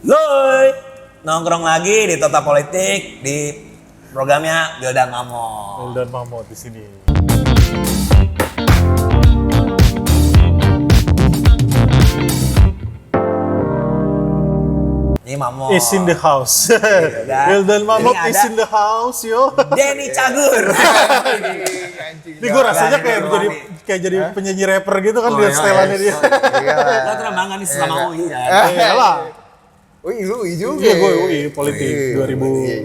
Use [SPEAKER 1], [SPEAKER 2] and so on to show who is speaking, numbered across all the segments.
[SPEAKER 1] Yoi, nongkrong lagi di Tota Politik di programnya Wildan Mamo.
[SPEAKER 2] Wildan Mamo di sini.
[SPEAKER 1] Ini Mamo.
[SPEAKER 2] Is in the house.
[SPEAKER 1] Wildan.
[SPEAKER 2] Wildan Mamo
[SPEAKER 1] Ini
[SPEAKER 2] is
[SPEAKER 1] ada
[SPEAKER 2] in the house, yo.
[SPEAKER 1] Denny Cagur.
[SPEAKER 2] Ini gue rasanya kayak jadi penyanyi rapper gitu kan dia setelannya dia.
[SPEAKER 3] Iya.
[SPEAKER 1] Lo terang banget nih selama UI kan.
[SPEAKER 2] Iyalah.
[SPEAKER 3] UI juga.
[SPEAKER 2] Iya gue UI politik 2008.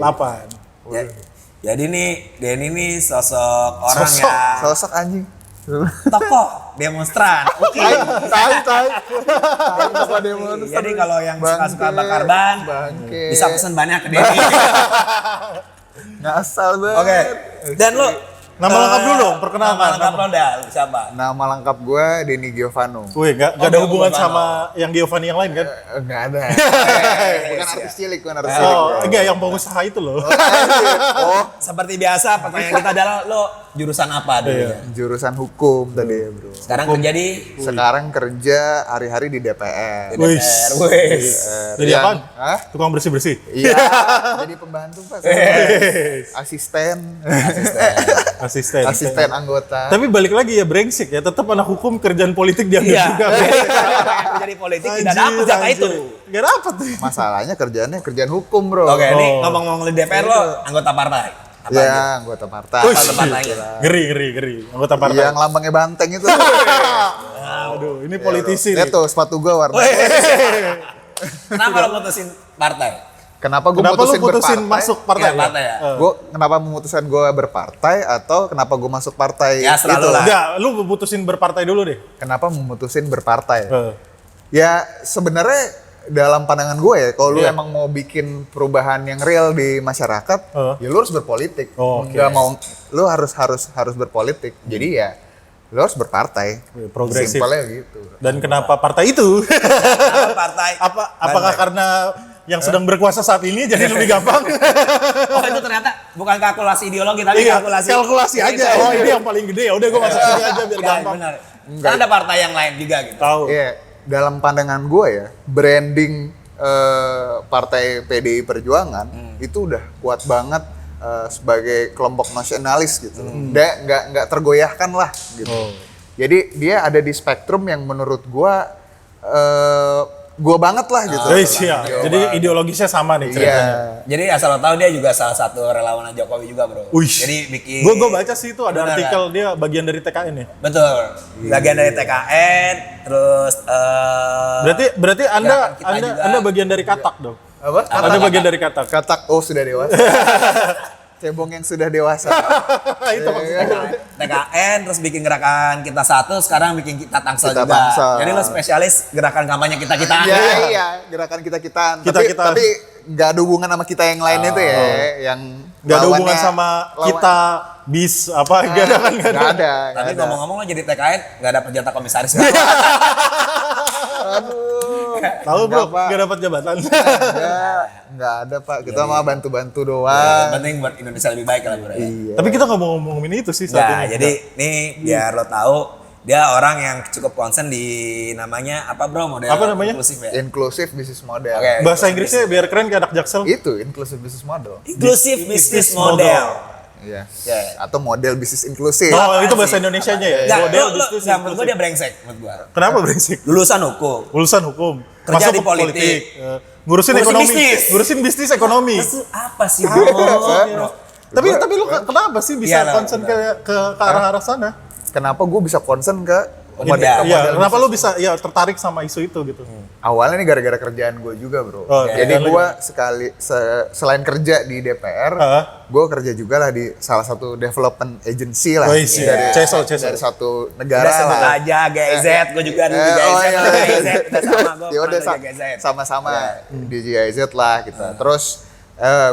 [SPEAKER 1] Jadi nih Denny nih sosok orang yang
[SPEAKER 3] Sosok anjing.
[SPEAKER 1] tokoh demonstran. Oke.
[SPEAKER 3] Tai. Apa demonstran?
[SPEAKER 1] Jadi kalau yang suka-suka bakar ban
[SPEAKER 3] Bangke.
[SPEAKER 1] bisa pesen bannya ke Denny.
[SPEAKER 3] Ngasal banget.
[SPEAKER 1] Oke. Dan lo
[SPEAKER 2] Nama lengkap dulu dong, perkenalkan.
[SPEAKER 1] Nama lengkap lo dah, siapa?
[SPEAKER 3] Nama lengkap gue Denny Giovanno.
[SPEAKER 2] Wih, gak ada
[SPEAKER 1] Dia
[SPEAKER 2] hubungan
[SPEAKER 1] Giovanno.
[SPEAKER 2] sama yang Giovanni yang lain kan?
[SPEAKER 3] Enggak ada. Bukan artis cilik, bukan artis cilik.
[SPEAKER 2] Oh, enggak, yang pengusaha itu loh.
[SPEAKER 3] Oh,
[SPEAKER 1] Seperti biasa pertanyaan kita adalah lo jurusan apa dulu ya?
[SPEAKER 3] jurusan hukum tadi ya, Bro.
[SPEAKER 1] Sekarang kerja di
[SPEAKER 3] Sekarang kerja hari-hari di DPR.
[SPEAKER 2] Wih.
[SPEAKER 1] Wes.
[SPEAKER 2] Jadi
[SPEAKER 3] Yang-
[SPEAKER 2] apaan?
[SPEAKER 3] Hah?
[SPEAKER 2] Tukang bersih-bersih?
[SPEAKER 3] Iya, jadi pembantu Pak. Asisten. Asisten anggota.
[SPEAKER 2] Tapi balik lagi ya brengsek ya, tetap anak hukum kerjaan politik diambil
[SPEAKER 1] Iya.
[SPEAKER 2] juga.
[SPEAKER 1] Yang kerja di politik tidak dapat jatah itu.
[SPEAKER 2] Gak dapet tuh.
[SPEAKER 3] Masalahnya kerjaan hukum, Bro.
[SPEAKER 1] Oke, ini
[SPEAKER 2] Oh.
[SPEAKER 1] ngomong-ngomong di DPR lo anggota partai. Apa aja?
[SPEAKER 3] Ya, anggota partai.
[SPEAKER 2] Wih,
[SPEAKER 1] Anggota partainya.
[SPEAKER 2] Ngeri. Anggota partai.
[SPEAKER 3] Yang lambangnya banteng itu.
[SPEAKER 2] Aduh, ini politisi
[SPEAKER 3] Lihat
[SPEAKER 2] nih.
[SPEAKER 3] tuh sepatu gue warna.
[SPEAKER 1] Kenapa lo mutusin partai?
[SPEAKER 3] Kenapa gue
[SPEAKER 2] Kenapa lu
[SPEAKER 3] mutusin
[SPEAKER 2] putusin
[SPEAKER 3] berpartai?
[SPEAKER 2] masuk partai?
[SPEAKER 1] Iya, partai ya.
[SPEAKER 3] Kenapa memutuskan gue berpartai atau kenapa gue masuk partai
[SPEAKER 1] Ya, selalu
[SPEAKER 3] itu?
[SPEAKER 1] lah.
[SPEAKER 2] Enggak, lu putusin berpartai dulu deh.
[SPEAKER 3] Kenapa memutusin berpartai?
[SPEAKER 2] Eh.
[SPEAKER 3] Ya sebenarnya dalam pandangan gue ya, kalau lu
[SPEAKER 2] Iya.
[SPEAKER 3] emang mau bikin perubahan yang real di masyarakat, ya lu harus berpolitik.
[SPEAKER 2] Oh, oke.
[SPEAKER 3] Nggak mau, lu harus berpolitik. Jadi ya lu harus berpartai.
[SPEAKER 2] Progresif.
[SPEAKER 3] Simpelnya gitu.
[SPEAKER 2] Dan kenapa partai itu?
[SPEAKER 1] Kenapa partai?
[SPEAKER 2] Apakah karena yang sedang berkuasa saat ini jadi lebih gampang?
[SPEAKER 1] Oh itu ternyata bukan kalkulasi ideologi tapi
[SPEAKER 2] Iya,
[SPEAKER 1] kalkulasi.
[SPEAKER 2] kalkulasi aja. Oh ini yang paling gede ya udah gue masuk sini aja biar
[SPEAKER 1] Enggak,
[SPEAKER 2] gampang.
[SPEAKER 1] benar. Kan ada partai yang lain juga gitu.
[SPEAKER 2] Tahu.
[SPEAKER 3] Iya, dalam pandangan gue ya, branding partai PDI Perjuangan itu udah kuat banget sebagai kelompok nasionalis gitu. Nggak tergoyahkan lah gitu.
[SPEAKER 2] Oh.
[SPEAKER 3] Jadi dia ada di spektrum yang menurut gue banget lah gitu.
[SPEAKER 2] Iya. Jadi ideologisnya sama nih
[SPEAKER 3] Iya.
[SPEAKER 2] ceritanya.
[SPEAKER 1] Jadi asal lo tahu dia juga salah satu relawan Jokowi juga bro.
[SPEAKER 2] Wih.
[SPEAKER 1] Jadi bikin.
[SPEAKER 2] Gue baca sih itu ada
[SPEAKER 1] Benar,
[SPEAKER 2] artikel dia bagian dari TKN ya.
[SPEAKER 1] Betul. Bagian dari TKN, terus.
[SPEAKER 2] Berarti anda
[SPEAKER 1] gerakan kita juga.
[SPEAKER 2] anda bagian dari Katak dong.
[SPEAKER 3] Apa?
[SPEAKER 2] Anda bagian dari Katak.
[SPEAKER 3] Katak, oh sudah dewasa. Cebong yang sudah dewasa.
[SPEAKER 2] Itu maksudnya.
[SPEAKER 1] TKN, terus bikin gerakan kita satu, sekarang bikin kita tangsel
[SPEAKER 3] Kita
[SPEAKER 1] juga.
[SPEAKER 3] Tangsel.
[SPEAKER 1] Jadi lo spesialis gerakan kampanye kita-kitaan.
[SPEAKER 3] Iya, gerakan kita-kitaan.
[SPEAKER 2] Kita-kitaan.
[SPEAKER 3] Tapi nggak ada hubungan sama kita yang lain itu ya, yang
[SPEAKER 2] Gak ada hubungan
[SPEAKER 3] lawannya-
[SPEAKER 2] sama
[SPEAKER 3] lawan-
[SPEAKER 2] kita bis apa gak ada kan
[SPEAKER 3] Nggak ada.
[SPEAKER 1] Tapi ngomong-ngomong lo jadi TKN, nggak dapet jatah komisaris.
[SPEAKER 3] Aduh.
[SPEAKER 2] tahu bro
[SPEAKER 3] Nggak, Pak.
[SPEAKER 2] gak dapat jabatan.
[SPEAKER 3] Nggak ada Pak. Kita mah bantu-bantu doang.
[SPEAKER 1] Yang penting buat Indonesia lebih baik lah bro.
[SPEAKER 3] Iya.
[SPEAKER 2] Tapi kita nggak mau ngomongin itu sih saat
[SPEAKER 1] Nah,
[SPEAKER 2] ini.
[SPEAKER 1] jadi nih biar lo tahu dia orang yang cukup concern di namanya apa bro model
[SPEAKER 2] Apa namanya?
[SPEAKER 1] inklusif ya.
[SPEAKER 3] Inclusive business model.
[SPEAKER 1] Oke.
[SPEAKER 2] Bahasa Inggrisnya biar keren kayak anak Jaksel.
[SPEAKER 3] Itu inclusive business model.
[SPEAKER 1] Inklusif business
[SPEAKER 2] Business
[SPEAKER 1] model.
[SPEAKER 3] Iya.
[SPEAKER 1] Ya.
[SPEAKER 3] Atau model bisnis inklusif.
[SPEAKER 2] Oh, itu
[SPEAKER 1] sih?
[SPEAKER 2] bahasa Indonesianya ya.
[SPEAKER 1] Nggak,
[SPEAKER 2] Model
[SPEAKER 1] lo,
[SPEAKER 2] bisnis
[SPEAKER 1] nggak, menurut gue
[SPEAKER 2] inklusif.
[SPEAKER 1] dia brengsek menurut gue.
[SPEAKER 2] Kenapa berisik?
[SPEAKER 1] Lulusan hukum.
[SPEAKER 2] Lulusan hukum,
[SPEAKER 1] Kerja
[SPEAKER 2] masuk
[SPEAKER 1] di
[SPEAKER 2] ke
[SPEAKER 1] politik.
[SPEAKER 2] Ngurusin
[SPEAKER 1] Ngurusin
[SPEAKER 2] ekonomi,
[SPEAKER 1] bisnis.
[SPEAKER 2] ngurusin bisnis ekonomi.
[SPEAKER 1] Itu apa sih bro?
[SPEAKER 2] Tapi lu kenapa sih bisa
[SPEAKER 1] Iya,
[SPEAKER 2] concern ke arah-arah sana?
[SPEAKER 3] Kenapa gue bisa concern ke
[SPEAKER 1] Iya.
[SPEAKER 2] Iya, kenapa lu bisa ya tertarik sama isu itu gitu?
[SPEAKER 3] Awalnya nih gara-gara kerjaan gue juga bro.
[SPEAKER 2] Oh,
[SPEAKER 3] Jadi
[SPEAKER 2] kerjaan
[SPEAKER 3] gue selain kerja di DPR,
[SPEAKER 2] Heeh.
[SPEAKER 3] gue kerja juga lah di salah satu development agency lah.
[SPEAKER 2] Oh, isi. CESO.
[SPEAKER 3] Dari satu
[SPEAKER 1] Udah
[SPEAKER 3] negara
[SPEAKER 1] sebut
[SPEAKER 3] lah.
[SPEAKER 1] aja GIZ, gue juga di GIZ,
[SPEAKER 3] oh, iya.
[SPEAKER 1] GIZ, udah sama gue.
[SPEAKER 3] Ya udah sama-sama di GIZ lah kita. Terus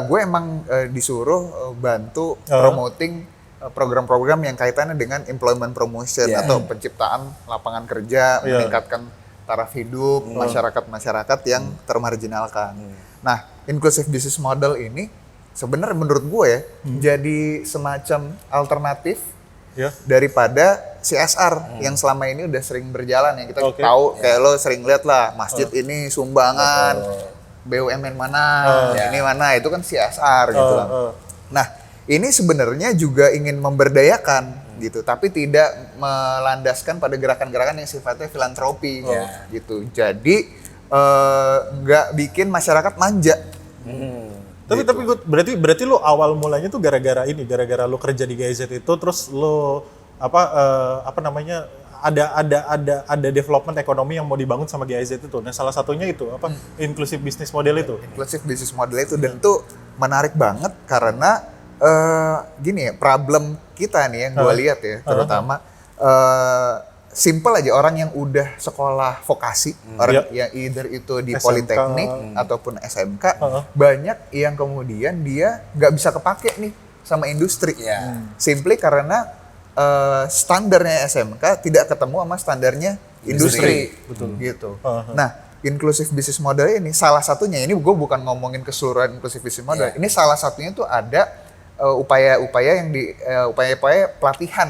[SPEAKER 3] gue emang disuruh bantu promoting program-program yang kaitannya dengan employment promotion atau penciptaan lapangan kerja, meningkatkan taraf hidup masyarakat-masyarakat yang termarginalkan. Nah, inclusive business model ini sebenarnya menurut gue ya jadi semacam alternatif
[SPEAKER 2] Ya.
[SPEAKER 3] daripada CSR yang selama ini udah sering berjalan ya. Kita tahu kayak lo sering lihat lah masjid ini sumbangan BUMN mana, ini mana, itu kan CSR gitu lah. Nah, ini sebenarnya juga ingin memberdayakan gitu, tapi tidak melandaskan pada gerakan-gerakan yang sifatnya filantropi gitu. Jadi nggak bikin masyarakat manja.
[SPEAKER 2] Tapi berarti lu awal mulanya tuh gara-gara lu kerja di GIZ itu, terus lu apa namanya ada development ekonomi yang mau dibangun sama GIZ itu. Nah, salah satunya itu inclusive business model itu.
[SPEAKER 3] Inclusive business model itu, dan itu menarik banget karena gini ya, problem kita nih yang gue lihat ya, terutama simple aja, orang yang udah sekolah vokasi, orang yang either itu di
[SPEAKER 2] SMK,
[SPEAKER 3] politeknik ataupun SMK, banyak yang kemudian dia nggak bisa kepake nih sama industri. Simply karena standarnya SMK tidak ketemu sama standarnya industri. Gitu. Nah, inclusive business model ini salah satunya, ini gue bukan ngomongin keseluruhan inclusive business model, ini salah satunya tuh ada upaya-upaya pelatihan.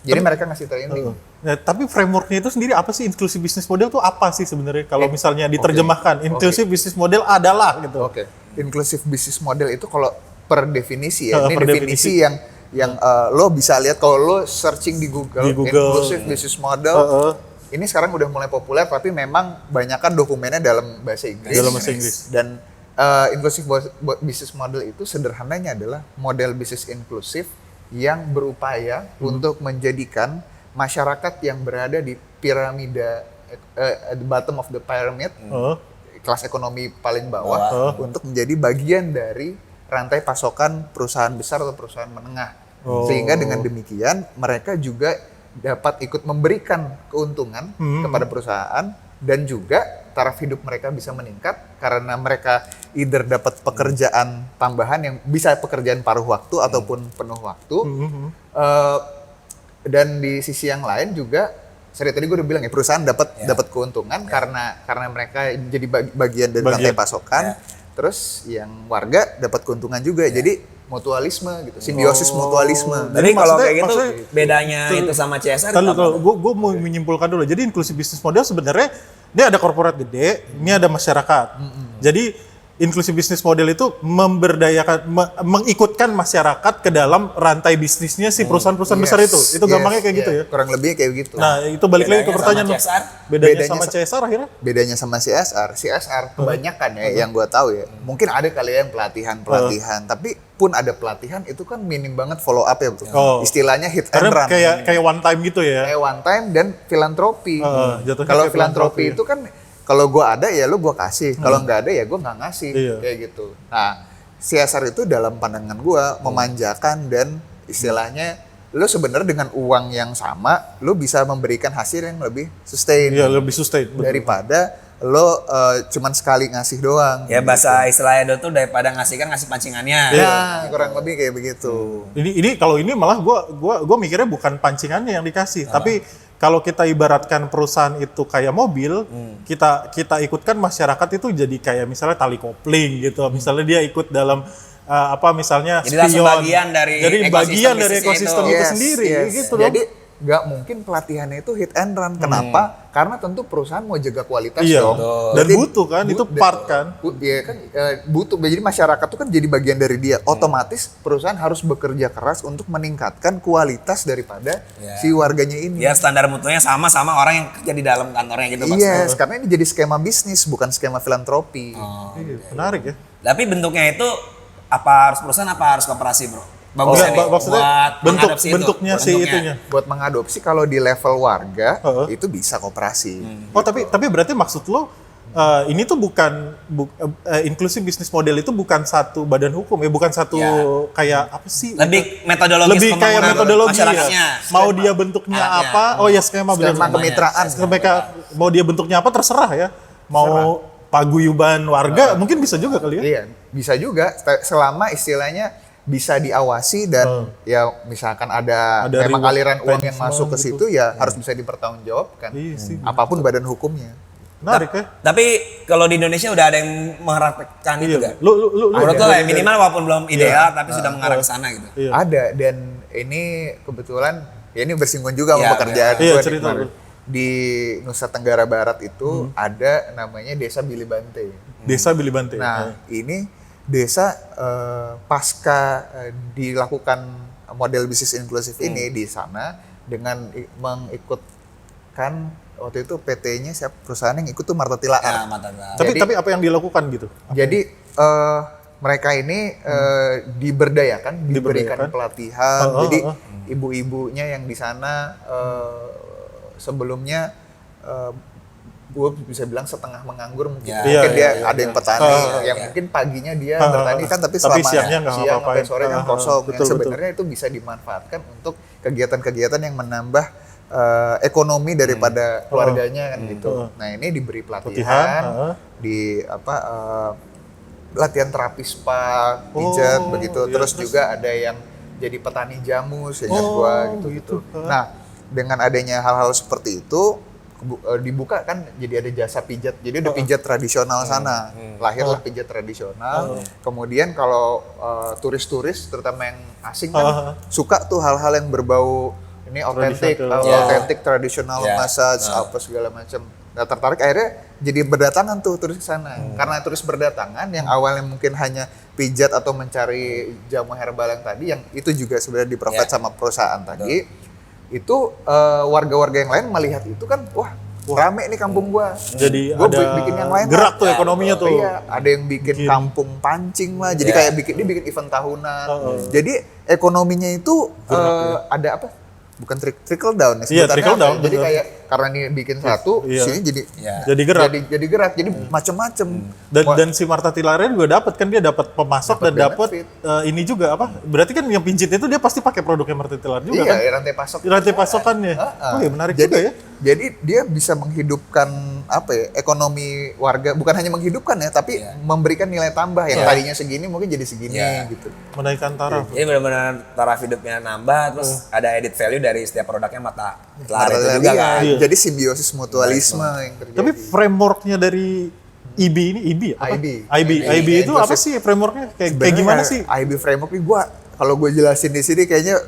[SPEAKER 3] Jadi mereka ngasih training.
[SPEAKER 2] Nah, tapi frameworknya itu sendiri apa sih? Inclusive business model itu apa sih sebenarnya? Kalau misalnya diterjemahkan, inclusive business model adalah gitu.
[SPEAKER 3] Inclusive business model itu kalau per definisi ya, ini definisi yang lo bisa lihat kalau lo searching di Google. Inclusive business model. Ini sekarang udah mulai populer, tapi memang banyakkan dokumennya dalam bahasa Inggris. Dan inclusive business model itu sederhananya adalah model bisnis inklusif yang berupaya untuk menjadikan masyarakat yang berada di piramida, at the bottom of the pyramid, kelas ekonomi paling bawah, untuk menjadi bagian dari rantai pasokan perusahaan besar atau perusahaan menengah. Sehingga dengan demikian mereka juga dapat ikut memberikan keuntungan kepada perusahaan, dan juga taraf hidup mereka bisa meningkat karena mereka either dapat pekerjaan tambahan yang bisa pekerjaan paruh waktu ataupun penuh waktu. Dan di sisi yang lain juga, tadi gue udah bilang ya, perusahaan dapat keuntungan karena mereka jadi bagian dari rantai pasokan. Terus yang warga dapat keuntungan juga. Jadi mutualisme gitu, simbiosis mutualisme.
[SPEAKER 1] Jadi kalau kayak gitu bedanya itu sama CSR itu apa?
[SPEAKER 2] Gue mau menyimpulkan dulu. Jadi inclusive business model sebenarnya ini ada corporate gede, ini ada masyarakat. Jadi inclusive business model itu memberdayakan, mengikutkan masyarakat ke dalam rantai bisnisnya si perusahaan-perusahaan besar itu. Itu gampangnya kayak gitu ya.
[SPEAKER 3] Kurang lebih kayak gitu.
[SPEAKER 2] Nah, itu balik lagi ke pertanyaan lu. Bedanya sama CSR akhirnya?
[SPEAKER 3] Bedanya sama CSR kebanyakan ya yang gue tahu ya. Mungkin ada kali yang pelatihan, tapi pun ada pelatihan itu kan minim banget follow up ya, bro. Istilahnya hit and run.
[SPEAKER 2] Kayak one time gitu ya.
[SPEAKER 3] Kayak one time dan filantropi. Kalau filantropi itu kan kalau gue ada ya lo gue kasih, kalau nggak ada ya gue nggak ngasih, kayak gitu. Nah, CSR itu dalam pandangan gue memanjakan, dan istilahnya lo sebenarnya dengan uang yang sama lo bisa memberikan hasil yang lebih sustain.
[SPEAKER 2] Iya, lebih sustain.
[SPEAKER 3] Daripada lo cuman sekali ngasih doang.
[SPEAKER 1] Ya bahasa istilahnya tuh daripada ngasih pancingannya.
[SPEAKER 3] Ya, kurang lebih kayak begitu.
[SPEAKER 2] Ini kalau ini malah gue mikirnya bukan pancingannya yang dikasih, tapi kalau kita ibaratkan perusahaan itu kayak mobil, kita ikutkan masyarakat itu jadi kayak misalnya tali kopling gitu. Misalnya dia ikut dalam misalnya
[SPEAKER 1] jadi spion.
[SPEAKER 2] Jadi bagian dari ekosistem itu sendiri gitu loh.
[SPEAKER 3] Jadi nggak mungkin pelatihannya itu hit and run. Kenapa? Karena tentu perusahaan mau jaga kualitas dong.
[SPEAKER 2] Dan butuh kan, itu part kan.
[SPEAKER 3] Iya kan, butuh. Jadi masyarakat itu kan jadi bagian dari dia. Otomatis perusahaan harus bekerja keras untuk meningkatkan kualitas daripada si warganya ini.
[SPEAKER 1] Ya standar mutunya sama orang yang kerja di dalam kantornya gitu.
[SPEAKER 3] Yes, karena ini jadi skema bisnis, bukan skema filantropi.
[SPEAKER 2] Menarik ya.
[SPEAKER 1] Tapi bentuknya itu apa harus perusahaan, apa harus koperasi, bro? Bagusnya nih, buat
[SPEAKER 2] bentuknya itunya.
[SPEAKER 3] Buat mengadopsi kalau di level warga itu bisa koperasi.
[SPEAKER 2] Tapi berarti maksud lo ini tuh bukan inclusive business model itu bukan satu badan hukum ya, bukan satu kayak apa sih?
[SPEAKER 1] Lebih metodologis,
[SPEAKER 2] lebih kayak metodologi
[SPEAKER 1] masyarakatnya.
[SPEAKER 2] Ya. Mau dia bentuknya apa? Skema
[SPEAKER 3] kemitraan.
[SPEAKER 2] Mau dia bentuknya apa terserah ya. Mau paguyuban warga mungkin bisa juga kali ya.
[SPEAKER 3] Iya, bisa juga selama istilahnya bisa diawasi dan ya misalkan ada memang aliran uang yang masuk ke situ gitu. Ya harus bisa dipertanggungjawabkan. Apapun badan hukumnya.
[SPEAKER 2] Menarik ya.
[SPEAKER 1] Tapi kalau di Indonesia udah ada yang mengharapkan itu gak? Menurut lo ya minimal walaupun belum ideal tapi sudah mengarah ke sana gitu.
[SPEAKER 3] Ada, dan ini kebetulan ya ini bersinggungan juga sama pekerjaan gue.
[SPEAKER 2] Cerita.
[SPEAKER 3] di Nusa Tenggara Barat itu ada namanya Desa Bilibante.
[SPEAKER 2] Desa Bilibante.
[SPEAKER 3] Nah, ini desa pasca dilakukan model bisnis inklusif ini di sana dengan mengikutkan waktu itu PT-nya perusahaan yang ikut tuh Marta Tilaar.
[SPEAKER 1] Ya, Marta Tilaar.
[SPEAKER 2] Tapi apa yang dilakukan gitu?
[SPEAKER 3] Jadi mereka ini diberdayakan, diberikan pelatihan. Jadi ibu-ibunya yang di sana sebelumnya gue bisa bilang setengah menganggur mungkin. Mungkin dia ada yang petani, yang mungkin paginya dia bertani kan, tapi selama
[SPEAKER 2] siang
[SPEAKER 3] sampai sore kan kosong.
[SPEAKER 2] Betul,
[SPEAKER 3] yang sebenarnya itu bisa dimanfaatkan untuk kegiatan-kegiatan yang menambah ekonomi daripada keluarganya kan gitu. Nah ini diberi pelatihan, di latihan terapi spa, pijat begitu. Terus juga ada yang jadi petani jamu, seingat gua gitu. Nah dengan adanya hal-hal seperti itu dibuka kan, jadi ada jasa pijat. Jadi ada pijat tradisional sana. Lahirlah pijat tradisional. Kemudian kalau turis-turis terutama yang asing kan suka tuh hal-hal yang berbau ini otentik tradisional massage apa segala macam. Nah, tertarik akhirnya jadi berdatangan tuh turis ke sana. Karena turis berdatangan yang awalnya mungkin hanya pijat atau mencari jamu herbal yang tadi, yang itu juga sebenarnya di-provide sama perusahaan tadi. Itu warga-warga yang lain melihat itu kan, wah rame nih kampung gua.
[SPEAKER 2] Jadi
[SPEAKER 3] gua
[SPEAKER 2] ada
[SPEAKER 3] bikin yang lain
[SPEAKER 2] gerak tuh ekonominya tuh.
[SPEAKER 3] Iya, ada yang bikin kampung pancing lah. Jadi kayak dia bikin event tahunan. Jadi ekonominya itu ada apa? Bukan trickle down ya,
[SPEAKER 2] trickle down.
[SPEAKER 3] Jadi kayak karena ini bikin satu, sini
[SPEAKER 2] jadi gerak.
[SPEAKER 3] Jadi gerak, jadi macam-macam.
[SPEAKER 2] Dan si Marta Tilaar juga dapat kan, dia dapat pemasok dan dapat ini juga apa? Berarti kan yang pincit itu dia pasti pakai produknya Marta Tilaar juga kan?
[SPEAKER 3] Iya, rantai pasok.
[SPEAKER 2] Rantai pasokannya. Oh iya, menarik juga ya.
[SPEAKER 3] Jadi dia bisa menghidupkan apa ya, ekonomi warga, bukan hanya menghidupkan ya, tapi memberikan nilai tambah yang tadinya segini mungkin jadi segini gitu.
[SPEAKER 2] Menaikkan taraf.
[SPEAKER 1] Jadi benar-benar taraf hidupnya nambah, terus ada edit value dari setiap produknya Marta Tilaar itu juga kan.
[SPEAKER 3] Jadi simbiosis mutualisme yang terjadi.
[SPEAKER 2] Tapi frameworknya dari IB ini, IB apa? IB itu apa sih frameworknya? Kayak gimana sih?
[SPEAKER 3] IB framework ini kalau gue jelasin di sini kayaknya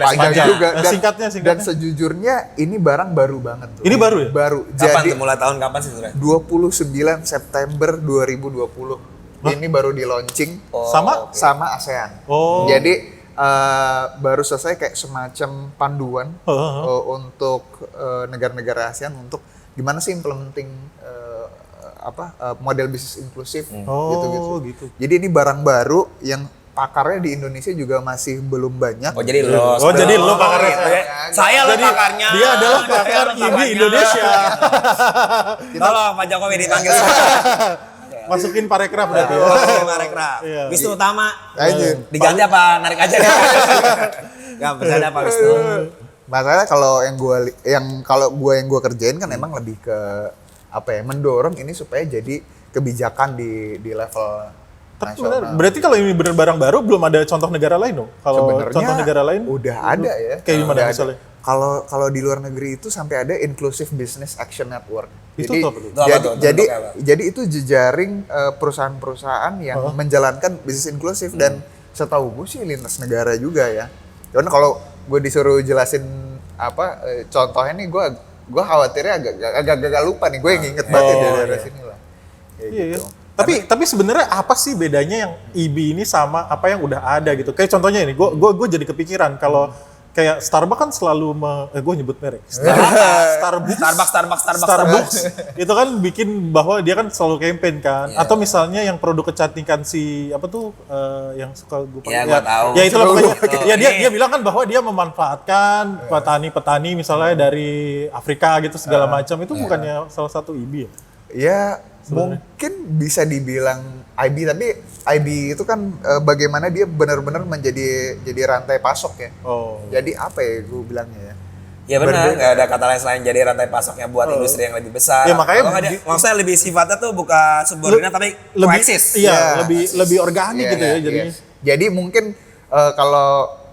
[SPEAKER 1] panjang
[SPEAKER 3] juga. Dan,
[SPEAKER 2] singkatnya.
[SPEAKER 3] Dan sejujurnya ini barang baru banget tuh.
[SPEAKER 2] Ini baru ya?
[SPEAKER 3] Baru.
[SPEAKER 1] Kapan
[SPEAKER 3] Jadi
[SPEAKER 1] tuh, mulai tahun kapan sih sebenarnya?
[SPEAKER 3] 29 September 2020. Ini baru di launching sama ASEAN. Jadi baru selesai kayak semacam panduan untuk negara-negara ASEAN untuk gimana sih implementing model bisnis inklusif gitu. Jadi ini barang baru yang pakarnya di Indonesia juga masih belum banyak.
[SPEAKER 1] Jadi lo
[SPEAKER 2] pakarnya.
[SPEAKER 1] Saya lo pakarnya.
[SPEAKER 2] Dia adalah pakar IB Indonesia.
[SPEAKER 1] Tolong Pak Jokowi dipanggil.
[SPEAKER 2] Masukin parekraf berarti.
[SPEAKER 1] Parekraf. Wisnu Utama.
[SPEAKER 3] Diganti
[SPEAKER 1] apa narik aja? Enggak bercanda Pak Wisnu.
[SPEAKER 3] Masalah kalau yang gue kerjain kan emang lebih ke mendorong ini supaya jadi kebijakan di level nasional.
[SPEAKER 2] Berarti kalau ini bener barang baru, belum ada contoh negara lain dong? Kalau contoh negara lain
[SPEAKER 3] udah ada ya.
[SPEAKER 2] Kayak gimana misalnya?
[SPEAKER 3] Kalau di luar negeri itu sampai ada Inclusive Business Action Network. Jadi itu jejaring perusahaan-perusahaan yang menjalankan bisnis inklusif dan setahu gue sih lintas negara juga ya. Karena kalau gue disuruh jelasin contohnya nih, gue khawatirnya agak lupa nih. Gue yang inget banget dari sini lah.
[SPEAKER 2] Iya. Tapi sebenarnya apa sih bedanya yang IB ini sama apa yang udah ada gitu? Kayak contohnya ini, gue jadi kepikiran kalau kayak Starbucks kan selalu gue nyebut merek. Starbucks itu kan bikin bahwa dia kan selalu campaign kan. Atau misalnya yang produk kecantikan yang suka gue pakai.
[SPEAKER 1] Gue tahu.
[SPEAKER 2] Ya itulah pokoknya. Dia bilang kan bahwa dia memanfaatkan petani-petani misalnya dari Afrika gitu segala macam. Itu bukannya salah satu IB ya?
[SPEAKER 3] Ya mungkin bisa dibilang IB, tapi IB itu kan bagaimana dia benar-benar menjadi rantai pasok ya. Jadi apa ya gue bilangnya ya?
[SPEAKER 1] Ya benar, nggak ada kata lain selain jadi rantai pasoknya buat industri yang lebih besar.
[SPEAKER 2] Ya makanya
[SPEAKER 1] maksudnya lebih sifatnya tuh bukan subordinat tapi koeksis.
[SPEAKER 2] Iya, lebih organik gitu ya jadinya.
[SPEAKER 3] Jadi mungkin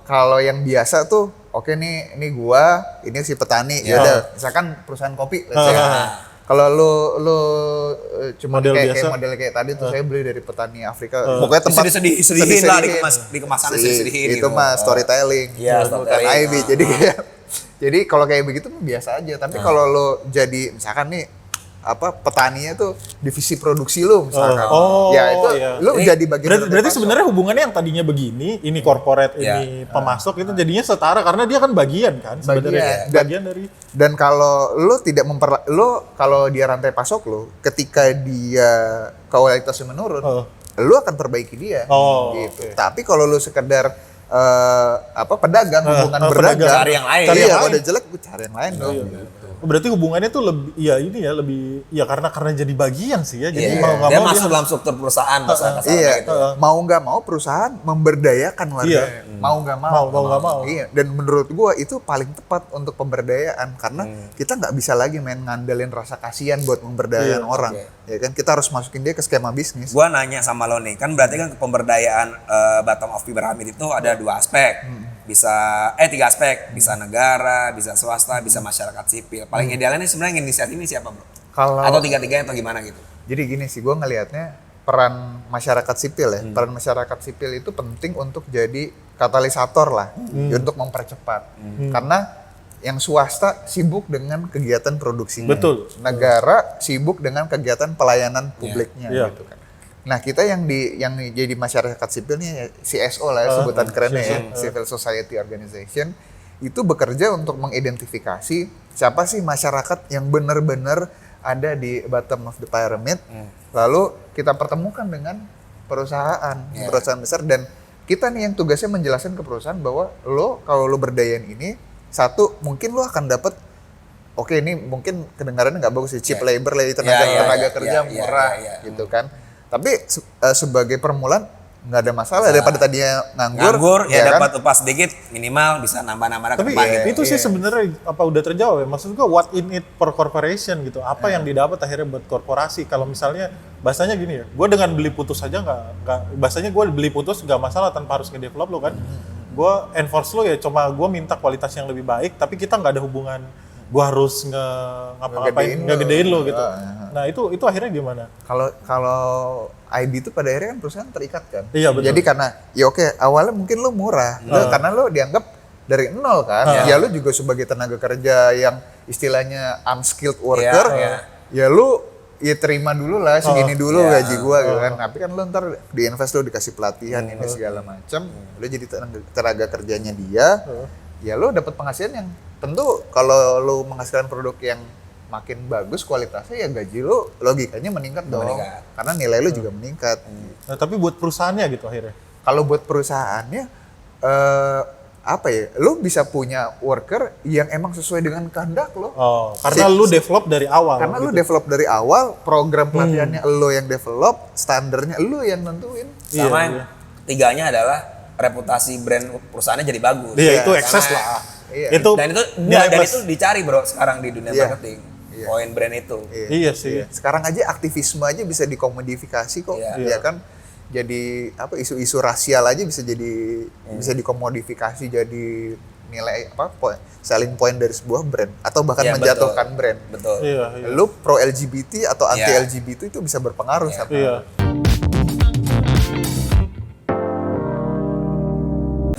[SPEAKER 3] kalau yang biasa tuh oke nih, ini gua, ini si petani. Ya udah, misalkan perusahaan kopi, kalau lu cuma model kayak tadi tuh saya beli dari petani Afrika. Pokoknya tempat
[SPEAKER 1] sedih-sedihin lah di kemasan sedih-sedihin.
[SPEAKER 3] Itu mah storytelling.
[SPEAKER 1] Iya, storytelling.
[SPEAKER 3] IB. Jadi kayak Jadi kalau kayak begitu biasa aja. Tapi kalau lo jadi misalkan nih petaninya tuh divisi produksi lo misalkan. Lo jadi bagian.
[SPEAKER 2] Berarti sebenarnya hubungannya yang tadinya begini, ini corporate, ini pemasok itu jadinya setara karena dia kan bagian kan sebenarnya. Bagian dari.
[SPEAKER 3] Dan kalau lo tidak kalau dia rantai pasok lo, ketika dia kualitasnya menurun, lo akan perbaiki dia. Gitu. Tapi kalau lo sekedar pedagang, hubungan berdagang,
[SPEAKER 1] cari yang lain.
[SPEAKER 3] Kalau udah jelek gue cari yang lain dong.
[SPEAKER 2] Berarti hubungannya tuh lebih karena jadi bagian sih ya. Jadi mau nggak
[SPEAKER 1] dia
[SPEAKER 2] mau
[SPEAKER 1] masuk dalam struktur perusahaan gitu.
[SPEAKER 3] Mau nggak mau perusahaan memberdayakan warga. Mau nggak mau. Iya. Dan menurut gua itu paling tepat untuk pemberdayaan karena kita nggak bisa lagi main ngandelin rasa kasihan buat memberdayakan orang. Ya kan kita harus masukin dia ke skema bisnis.
[SPEAKER 1] Gua nanya sama lo nih, kan berarti kan pemberdayaan bottom of pyramid itu ada 2 aspek. Bisa 3 aspek, bisa negara, bisa swasta, bisa masyarakat sipil. Paling idealnya sebenarnya inisiatif ini siapa, Bro? Atau tiga-tiganya atau gimana gitu?
[SPEAKER 3] Jadi gini sih, gue ngelihatnya peran masyarakat sipil ya. Peran masyarakat sipil itu penting untuk jadi katalisator lah, untuk mempercepat. Karena yang swasta sibuk dengan kegiatan produksinya.
[SPEAKER 2] Betul.
[SPEAKER 3] Negara sibuk dengan kegiatan pelayanan publiknya gitu kan. Nah, kita yang jadi masyarakat sipilnya CSO lah ya, sebutan kerennya ya, Civil Society Organization, itu bekerja untuk mengidentifikasi siapa sih masyarakat yang benar-benar ada di bottom of the pyramid. Lalu kita pertemukan dengan perusahaan besar, dan kita nih yang tugasnya menjelaskan ke perusahaan bahwa kalau lo berdayain ini, satu, mungkin lo akan dapat ini mungkin kedengarannya nggak bagus sih, cheap labor lah, tenaga kerja murah gitu kan. Tapi sebagai permulaan nggak ada masalah daripada tadinya nganggur
[SPEAKER 1] ya dapat upah sedikit, minimal bisa nambah-nambah
[SPEAKER 2] tapi itu sih sebenarnya udah terjawab ya, maksud gua what in it per corporation gitu, apa yang didapat akhirnya buat korporasi. Kalau misalnya bahasanya gini ya, gua dengan beli putus aja nggak bahasanya gua beli putus nggak masalah tanpa harus ngedevelop lo kan. Gua enforce lo ya, cuma gua minta kualitas yang lebih baik, tapi kita nggak ada hubungan gua harus ngegedein lo gitu. Nah itu akhirnya gimana?
[SPEAKER 3] Kalau IB itu pada akhirnya kan perusahaan terikat kan.
[SPEAKER 2] Iya betul.
[SPEAKER 3] Jadi karena awalnya mungkin lo murah, karena lo dianggap dari nol kan. Ya lo juga sebagai tenaga kerja yang istilahnya unskilled worker, ya lo terima dulu lah segini dulu gaji gua gitu kan. Tapi kan lo ntar diinvest, lo dikasih pelatihan ini segala macam, lo jadi tenaga kerjanya dia. Ya lo dapat penghasilan yang tentu kalau lo menghasilkan produk yang makin bagus kualitasnya, ya gaji lo logikanya meningkat dong. Karena nilai lo juga meningkat.
[SPEAKER 2] Nah, tapi buat perusahaannya gitu akhirnya.
[SPEAKER 3] Kalau buat perusahaannya lo bisa punya worker yang emang sesuai dengan kehendak lo.
[SPEAKER 2] Karena lo develop dari awal.
[SPEAKER 3] Karena lo develop dari awal, program pelatihannya lo yang develop, standarnya lo yang nentuin.
[SPEAKER 1] Sama tiganya adalah reputasi brand perusahaannya jadi bagus.
[SPEAKER 2] Iya, itu ekses lah.
[SPEAKER 3] Iya.
[SPEAKER 1] Dan itu dicari bro sekarang di dunia marketing. Poin brand itu.
[SPEAKER 2] Iya sih.
[SPEAKER 3] Sekarang aja aktivisme aja bisa dikomodifikasi kok. Ya kan? Jadi isu-isu rasial aja bisa bisa dikomodifikasi jadi nilai selling point dari sebuah brand atau bahkan menjatuhkan brand.
[SPEAKER 1] Betul.
[SPEAKER 2] Iya.
[SPEAKER 3] Lu pro LGBT atau anti LGBT itu bisa berpengaruh sama.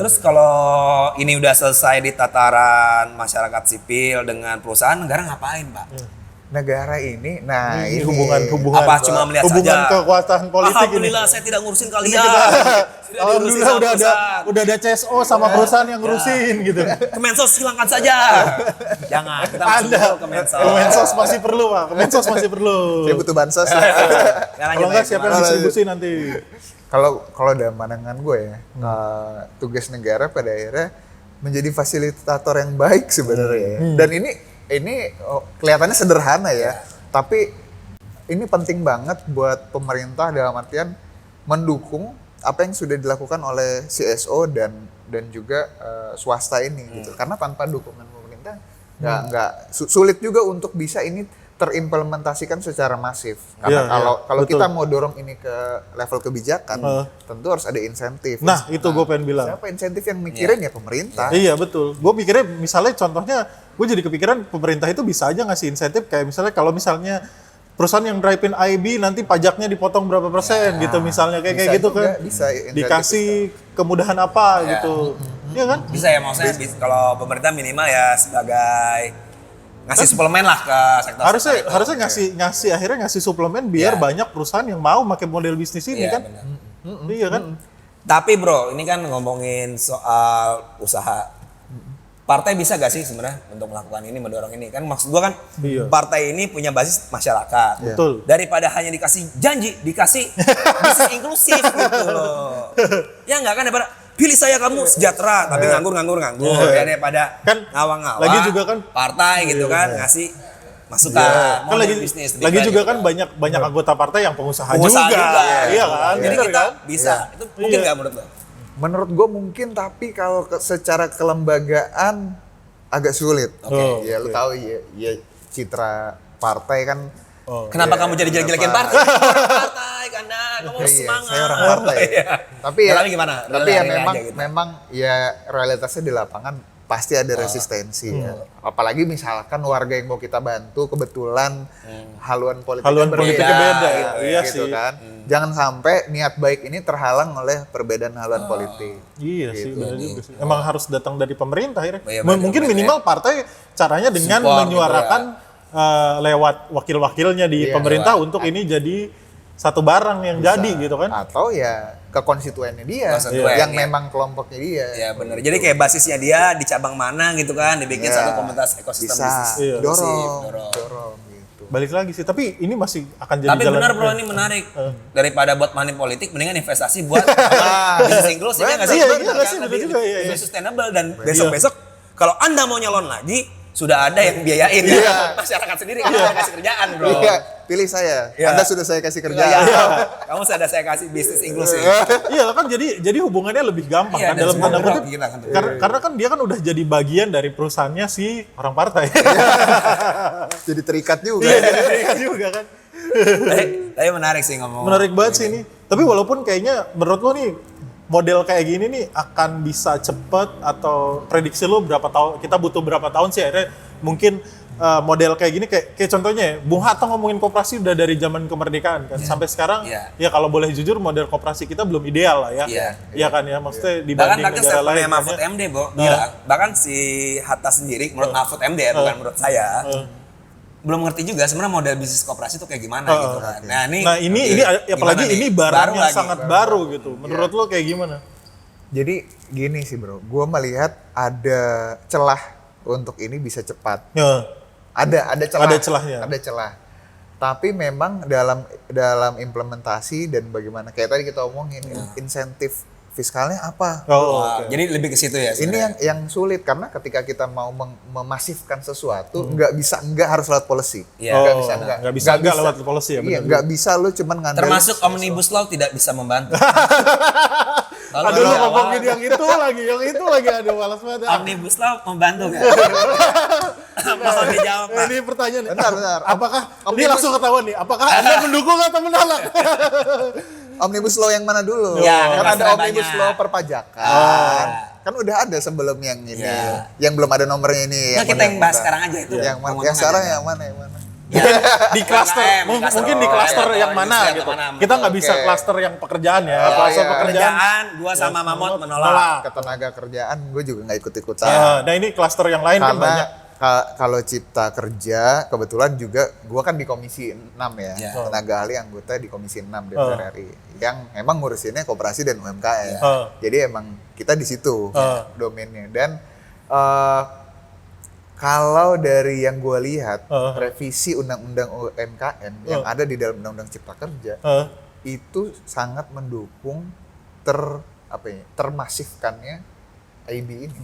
[SPEAKER 1] Terus kalau ini udah selesai di tataran masyarakat sipil dengan perusahaan, negara ngapain, Pak?
[SPEAKER 3] Negara ini,
[SPEAKER 2] ini hubungan
[SPEAKER 1] apa cuma melihat
[SPEAKER 2] hubungan
[SPEAKER 1] saja?
[SPEAKER 2] kekuasaan politik.
[SPEAKER 1] Alhamdulillah saya tidak ngurusin kalian.
[SPEAKER 2] Alhamdulillah udah ada CSO sama perusahaan yang ngurusin gitu.
[SPEAKER 1] Kemensos hilangkan saja. Jangan, kita masuk ke Kemensos.
[SPEAKER 2] Kemensos masih perlu, Pak. Kemensos masih perlu.
[SPEAKER 3] Saya butuh bansos.
[SPEAKER 2] Kalau enggak siapa yang distribusi nanti?
[SPEAKER 3] Kalau dalam pandangan gue ya, tugas negara pada akhirnya menjadi fasilitator yang baik sebenarnya. Dan ini kelihatannya sederhana ya, tapi ini penting banget buat pemerintah dalam artian mendukung apa yang sudah dilakukan oleh CSO dan juga swasta ini gitu. Karena tanpa dukungan pemerintah nggak sulit juga untuk bisa ini terimplementasikan secara masif. Karena kalau kita mau dorong ini ke level kebijakan, tentu harus ada insentif.
[SPEAKER 2] Nah, itu gue pengen bilang.
[SPEAKER 3] Siapa insentif yang mikirin ya pemerintah.
[SPEAKER 2] Iya, betul. Gue pikirnya misalnya contohnya, gue jadi kepikiran pemerintah itu bisa aja ngasih insentif kayak misalnya kalau misalnya perusahaan yang drive-in IB nanti pajaknya dipotong berapa persen gitu misalnya kayak gitu kan.
[SPEAKER 3] Bisa
[SPEAKER 2] dikasih kemudahan apa gitu. Iya kan?
[SPEAKER 1] Bisa ya maksudnya kalau pemerintah minimal ya sebagai ngasih suplemen lah ke sektor.
[SPEAKER 2] Harusnya ngasih akhirnya ngasih suplemen biar
[SPEAKER 1] Iya.
[SPEAKER 2] banyak perusahaan yang mau pakai model bisnis ini
[SPEAKER 1] Iya,
[SPEAKER 2] kan.
[SPEAKER 1] benar.
[SPEAKER 2] Iya kan?
[SPEAKER 1] Tapi bro, ini kan ngomongin soal usaha. Partai bisa gak sih sebenarnya untuk melakukan ini, mendorong ini? Kan maksud gua kan
[SPEAKER 2] Iya.
[SPEAKER 1] partai ini punya basis masyarakat.
[SPEAKER 2] Betul.
[SPEAKER 1] Daripada hanya dikasih janji, dikasih bisnis inklusif gitu loh. Ya enggak kan, daripada pilih saya kamu sejahtera tapi nganggur. Ya daripada
[SPEAKER 2] Kan
[SPEAKER 1] ngawang-ngawang.
[SPEAKER 2] lagi juga kan
[SPEAKER 1] partai gitu kan ngasih masukan
[SPEAKER 2] kan lagi
[SPEAKER 1] bisnis.
[SPEAKER 2] lagi juga
[SPEAKER 1] gitu.
[SPEAKER 2] kan banyak anggota partai yang pengusaha,
[SPEAKER 1] Pengusaha
[SPEAKER 2] juga. Iya kan?
[SPEAKER 1] Jadi
[SPEAKER 2] Bener
[SPEAKER 1] kita
[SPEAKER 2] kan?
[SPEAKER 1] bisa. Itu mungkin
[SPEAKER 2] Iya.
[SPEAKER 1] nggak menurut lo?
[SPEAKER 3] Menurut gue mungkin, tapi kalau secara kelembagaan agak sulit.
[SPEAKER 2] Oke.
[SPEAKER 3] Ya lu tahu ya citra partai kan.
[SPEAKER 1] Kenapa kamu jadi jelek-jelekin partai? Partai karena kamu harus
[SPEAKER 3] Iya,
[SPEAKER 1] semangat.
[SPEAKER 3] saya orang partai.
[SPEAKER 1] Iya.
[SPEAKER 3] Tapi ya
[SPEAKER 1] Tapi gimana?
[SPEAKER 3] Tapi ya
[SPEAKER 1] Relay-relay
[SPEAKER 3] memang
[SPEAKER 1] aja gitu.
[SPEAKER 3] memang ya realitasnya di lapangan pasti ada resistensi ya. Apalagi misalkan warga yang mau kita bantu kebetulan haluan
[SPEAKER 2] Politiknya beda,
[SPEAKER 3] gitu,
[SPEAKER 2] iya
[SPEAKER 3] gitu
[SPEAKER 2] sih.
[SPEAKER 3] kan. Jangan sampai niat baik ini terhalang oleh perbedaan haluan politik.
[SPEAKER 2] Iya sih,
[SPEAKER 3] Gitu.
[SPEAKER 2] benar juga sih. Emang harus datang dari pemerintah akhirnya.
[SPEAKER 1] Iya, benar,
[SPEAKER 2] Mungkin
[SPEAKER 1] benar,
[SPEAKER 2] minimal partai caranya dengan
[SPEAKER 1] Support gitu
[SPEAKER 2] menyuarakan lewat wakil-wakilnya di
[SPEAKER 3] Iya,
[SPEAKER 2] pemerintah untuk ini jadi satu barang yang jadi gitu kan.
[SPEAKER 3] Atau ya ke konstituennya dia
[SPEAKER 1] Konstituen,
[SPEAKER 3] yang
[SPEAKER 1] iya.
[SPEAKER 3] memang kelompoknya dia.
[SPEAKER 1] Ya benar. Jadi kayak basisnya dia di cabang mana gitu kan, dibikin
[SPEAKER 3] Ya,
[SPEAKER 1] satu komunitas ekosistem
[SPEAKER 3] bisa
[SPEAKER 1] bisnis.
[SPEAKER 2] Iya.
[SPEAKER 3] dorong gitu.
[SPEAKER 2] Balik lagi sih, tapi ini masih akan jadi
[SPEAKER 1] Tapi
[SPEAKER 2] jalan.
[SPEAKER 1] benar bro, ini menarik. Daripada buat money politik, mendingan investasi buat bisnis inklusif ya nggak sih?
[SPEAKER 2] Iya, iya,
[SPEAKER 1] Benar
[SPEAKER 2] nggak
[SPEAKER 1] kan?
[SPEAKER 2] sih, benar
[SPEAKER 1] Lebih-
[SPEAKER 2] juga, iya,
[SPEAKER 1] lebih
[SPEAKER 2] iya.
[SPEAKER 1] sustainable dan besok-besok kalau Anda mau nyalon lagi, sudah ada yang biayain
[SPEAKER 3] Iya.
[SPEAKER 1] ya. Masyarakat sendiri yang kasih kerjaan bro.
[SPEAKER 3] Iya, pilih saya.
[SPEAKER 1] Iya.
[SPEAKER 3] Anda sudah saya kasih kerja.
[SPEAKER 1] Iya. Kamu sudah saya kasih bisnis inklusif.
[SPEAKER 2] Iya kan, jadi hubungannya lebih gampang
[SPEAKER 1] Iya,
[SPEAKER 2] kan
[SPEAKER 1] dan
[SPEAKER 2] dalam
[SPEAKER 1] semua
[SPEAKER 2] tanda
[SPEAKER 1] gerak
[SPEAKER 2] kutip.
[SPEAKER 1] gila kan tuh.
[SPEAKER 2] Karena kan dia kan udah jadi bagian dari perusahaannya si orang partai.
[SPEAKER 3] Jadi terikat juga.
[SPEAKER 2] Iya, jadi juga kan.
[SPEAKER 1] Tapi menarik sih ngomong.
[SPEAKER 2] Menarik banget sih ini. Tapi walaupun kayaknya menurut lo nih model kayak gini nih akan bisa cepet, atau prediksi lo berapa tahun, kita butuh berapa tahun sih akhirnya mungkin model kayak gini, kayak contohnya ya, Bung Hatta ngomongin koperasi udah dari zaman kemerdekaan kan sampai sekarang.
[SPEAKER 1] Iya.
[SPEAKER 2] Ya kalau boleh jujur model koperasi kita belum ideal lah ya.
[SPEAKER 1] Iya.
[SPEAKER 2] Iya kan ya, maksudnya
[SPEAKER 1] Bahkan
[SPEAKER 2] dibanding
[SPEAKER 1] tadi
[SPEAKER 2] negara lain.
[SPEAKER 1] statementnya Mahfud MD Bro bilang, bahkan si Hatta sendiri menurut Mahfud MD ya, bukan menurut saya, belum ngerti juga sebenarnya model bisnis koperasi itu kayak gimana gitu kan. Nah
[SPEAKER 2] ini apalagi
[SPEAKER 1] gimana
[SPEAKER 2] ini
[SPEAKER 1] nih?
[SPEAKER 2] barang
[SPEAKER 1] Baru
[SPEAKER 2] yang
[SPEAKER 1] lagi.
[SPEAKER 2] sangat baru gitu. Menurut lo kayak gimana?
[SPEAKER 3] Jadi gini sih bro, gue melihat ada celah untuk ini bisa cepat.
[SPEAKER 2] Ya.
[SPEAKER 3] Ada celah.
[SPEAKER 2] Ada celahnya.
[SPEAKER 3] Ada celah. Tapi memang dalam implementasi dan bagaimana kayak tadi kita omongin insentif fiskalnya apa?
[SPEAKER 2] Oh,
[SPEAKER 1] Wah,
[SPEAKER 2] oke.
[SPEAKER 1] jadi lebih ke situ ya.
[SPEAKER 3] Ini
[SPEAKER 1] sebenarnya.
[SPEAKER 3] yang sulit karena ketika kita mau memasifkan sesuatu nggak harus lewat policy.
[SPEAKER 1] Iya.
[SPEAKER 3] Nggak
[SPEAKER 2] Oh,
[SPEAKER 3] bisa
[SPEAKER 2] nggak lewat policy ya,
[SPEAKER 3] Iya,
[SPEAKER 2] benar.
[SPEAKER 3] nggak bisa lu cuman ngandelin
[SPEAKER 1] Termasuk omnibus law tidak bisa membantu. Lalu
[SPEAKER 2] Aduh, lu
[SPEAKER 1] dari awal,
[SPEAKER 2] ngomongin yang itu lagi, aduh malas banget.
[SPEAKER 1] omnibus law membantu nggak? Mau dijawab Pak.
[SPEAKER 2] Ini pertanyaan.
[SPEAKER 3] Benar.
[SPEAKER 2] Apakah ini
[SPEAKER 3] Omnibus-
[SPEAKER 2] langsung ketahuan nih? Apakah Anda mendukung atau menolak?
[SPEAKER 3] Omnibus law yang mana dulu?
[SPEAKER 1] Ya,
[SPEAKER 3] Kan
[SPEAKER 1] kan
[SPEAKER 3] ada
[SPEAKER 1] pasti
[SPEAKER 3] omnibus
[SPEAKER 1] banyak.
[SPEAKER 3] law perpajakan. Kan udah ada sebelum yang ini.
[SPEAKER 1] Ya.
[SPEAKER 3] Yang belum ada nomornya ini.
[SPEAKER 1] Nah, kita yang bahas sekarang aja itu.
[SPEAKER 3] Yang mana?
[SPEAKER 1] Ngomong-ngomong
[SPEAKER 3] Yang sekarang
[SPEAKER 1] aja.
[SPEAKER 3] yang mana? Yang mana?
[SPEAKER 1] Ya,
[SPEAKER 2] Di klaster, mungkin di klaster yang mana gitu. Kita nggak bisa
[SPEAKER 3] Oke.
[SPEAKER 2] klaster yang pekerjaan ya.
[SPEAKER 3] Oh,
[SPEAKER 2] Klaster
[SPEAKER 3] iya.
[SPEAKER 2] pekerjaan.
[SPEAKER 1] Kerjaan, gua sama Mamot menolak.
[SPEAKER 3] Ketenaga kerjaan gue juga nggak ikut-ikutan.
[SPEAKER 2] Nah, ini klaster yang lain kan
[SPEAKER 3] Karena
[SPEAKER 2] banyak.
[SPEAKER 3] kalau cipta kerja kebetulan juga gue kan di komisi 6 ya,
[SPEAKER 1] Ya.
[SPEAKER 3] tenaga ahli anggota di komisi 6 DPR RI yang emang ngurusinnya koperasi dan UMKM. Jadi emang kita di situ domainnya. Dan kalau dari yang gue lihat revisi undang-undang UMKM yang ada di dalam undang-undang cipta kerja itu sangat mendukung termasifkannya IB ini,